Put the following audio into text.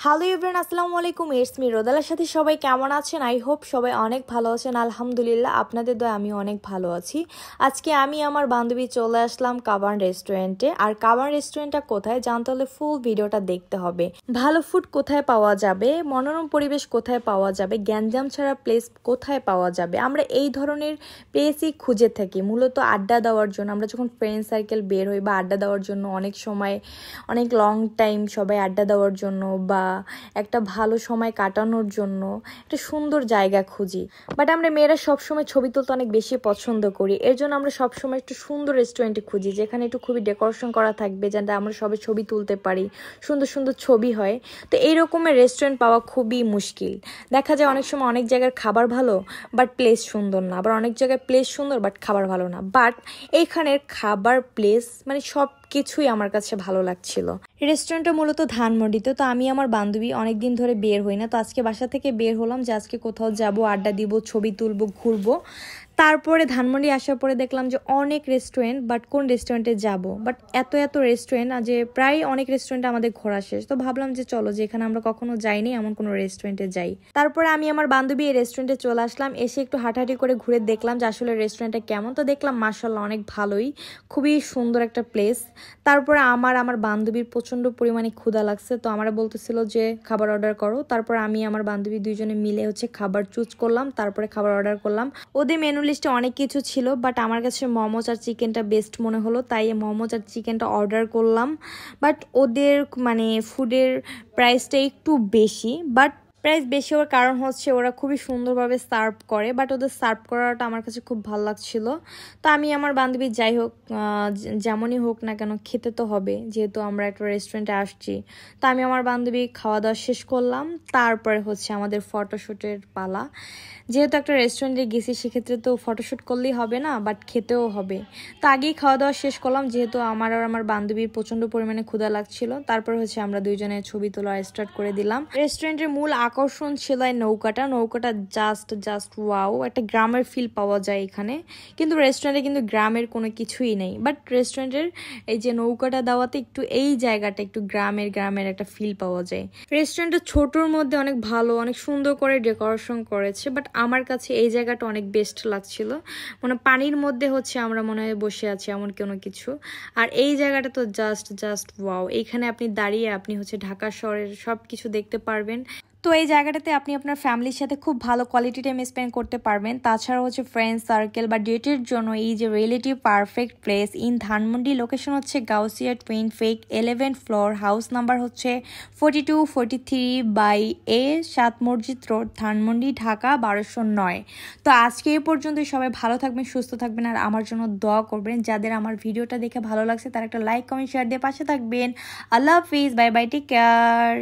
Hello everyone, আসসালামু আলাইকুম। It's me রোদালার সাথে সবাই কেমন আছেন? আই হোপ সবাই অনেক ভালো আছেন। আলহামদুলিল্লাহ, আপনাদের দয়া আমি অনেক ভালো আছি। আজকে আমি আমার বান্ধবী চলে আসলাম কাবান রেস্টুরেন্টে। আর কাবান রেস্টুরেন্টটা কোথায় জানতে হলে ফুল ভিডিওটা দেখতে হবে। ভালো ফুড কোথায় পাওয়া যাবে, মনোরম পরিবেশ কোথায় পাওয়া যাবে, গ্যাঞ্জাম ছাড়া প্লেস কোথায় পাওয়া যাবে, আমরা এই ধরনের প্লেসই খুঁজে থাকি মূলত আড্ডা দেওয়ার জন্য। আমরা যখন ফ্রেন্ড সার্কেল বের হই বা আড্ডা দেওয়ার জন্য, অনেক সময় অনেক লং টাইম সবাই আড্ডা দেওয়ার জন্য বা একটা ভালো সময় কাটানোর জন্য একটা সুন্দর জায়গা খুঁজি। বাট আমরা মেয়েরা সবসময় ছবি তুলতে অনেক বেশি পছন্দ করি। এর জন্য আমরা সবসময় একটু সুন্দর রেস্টুরেন্টে খুঁজি, যেখানে একটু খুবই ডেকোরেশন করা থাকবে, যাতে আমরা সবাই ছবি তুলতে পারি, সুন্দর সুন্দর ছবি হয়। তো এই রকমের রেস্টুরেন্ট পাওয়া খুবই মুশকিল। দেখা যায় অনেক সময় অনেক জায়গার খাবার ভালো বাট প্লেস সুন্দর না, আবার অনেক জায়গায় প্লেস সুন্দর বাট খাবার ভালো না। বাট এইখানের খাবার, প্লেস মানে সব কিছুই আমার কাছে ভালো লাগছিল। রেস্টুরেন্টটা মূলত ধানমন্ডিতে। তো আমি আমার বান্ধবী অনেকদিন ধরে বের হই না, তো আজকে বাসা থেকে বের হলাম যে আজকে কোথাও যাব, আড্ডা দিব, ছবি তুলবো, ঘুরবো। তারপরে ধানমন্ডি আসার পরে দেখলাম যে অনেক রেস্টুরেন্ট, বাট কোন রেস্টুরেন্টে যাব, বাট এত এত রেস্টুরেন্ট যে প্রায় অনেক রেস্টুরেন্টে আমাদের ঘোরা শেষ। তো ভাবলাম যে চলো, যেখানে আমরা কখনো যাইনি এমন কোনো রেস্টুরেন্টে যাই। তারপরে আমি আমার বান্ধবী এই রেস্টুরেন্টে চলে আসলাম। এসে একটু হাঁটাহাঁটি করে ঘুরে দেখলাম যে আসলে রেস্টুরেন্টটা কেমন। তো দেখলাম মাশাআল্লাহ অনেক ভালোই, খুবই সুন্দর একটা প্লেস। তারপরে আমার বান্ধবীর প্রচণ্ড পরিমাণে ক্ষুধা লাগছে, তো আমরা বলতেছিল যে খাবার অর্ডার করো। তারপর আমি আমার বান্ধবী দুইজনে মিলে খাবার চুজ করলাম, তারপরে খাবার অর্ডার করলাম। ওদের মেনু লিস্টে অনেক কিছু ছিল, বাট আমার কাছে মোমোজ আর চিকেনটা বেস্ট মনে হলো, তাই মোমোজ আর চিকেনটা অর্ডার করলাম। বাট ওদের ফুডের প্রাইসটা একটু বেশি, বাট প্রাইস বেশি হওয়ার কারণ হচ্ছে ওরা খুবই সুন্দরভাবে সার্ভ করে, বাট ওদের সার্ভ করাটা আমার কাছে খুব ভালো লাগছিল। তো আমি আমার বান্ধবী যাই হোক, যেমনই হোক না কেন খেতে তো হবে, যেহেতু আমরা একটা রেস্টুরেন্টে আসছি। তো আমি আমার বান্ধবী খাওয়া দাওয়া শেষ করলাম। তারপরে আমাদের ফটোশ্যুটের পালা। যেহেতু একটা রেস্টুরেন্টে গেছি, সেক্ষেত্রে তো ফটোশ্যুট করলেই হবে না, বাট খেতেও হবে। তো আগেই খাওয়া দাওয়া শেষ করলাম, যেহেতু আমার আর আমার বান্ধবীর প্রচণ্ড পরিমাণে ক্ষুধা লাগছিল। তারপর আমরা দুইজনে ছবি তোলা স্টার্ট করে দিলাম। রেস্টুরেন্টের মূল আকর্ষণ ছিল এই নৌকাটা জাস্ট ওয়াও, একটা গ্রামের ফিল পাওয়া যায় এখানে। কিন্তু রেস্টুরেন্টে কিন্তু গ্রামের কোনো কিছুই নেই, বাট রেস্টুরেন্টের এই যে নৌকাটা দেওয়াতে একটু এই জায়গাটা একটু গ্রামের একটা ফিল পাওয়া যায়। রেস্টুরেন্টটা ছোটোর মধ্যে অনেক ভালো, অনেক সুন্দর করে ডেকোরেশন করেছে, বাট আমার কাছে এই জায়গাটা অনেক বেস্ট লাগছিল। পানির মধ্যে আমরা মনে হয় বসে আছি এমন কোনো কিছু। আর এই জায়গাটা তো জাস্ট ওয়াও। এইখানে আপনি দাঁড়িয়ে আপনি ঢাকা শহরের সব কিছু দেখতে পারবেন। তো এই জায়গাটাতে আপনি আপনার ফ্যামিলির সাথে খুব ভালো কোয়ালিটি টাইম স্পেন্ড করতে পারবেন। তাছাড়া ফ্রেন্ড সার্কেল বা ডেটের জন্য এই যে relative perfect place in Dhanmondi. Location Gausia twin fake 11 floor, house number 4243/A, 7 মসজিদ রোড, ধানমন্ডি, ঢাকা 1209। তো আজকে এই পর্যন্তই। সবাই ভালো থাকবেন, সুস্থ থাকবেন, আর আমার জন্য দোয়া করবেন। যাদের আমার ভিডিওটা দেখে ভালো লাগছে তারা একটা লাইক, কমেন্ট, শেয়ার দিয়ে পাশে থাকবেন। আল্লাহ হাফিজ, বাই বাই, টেক কেয়ার।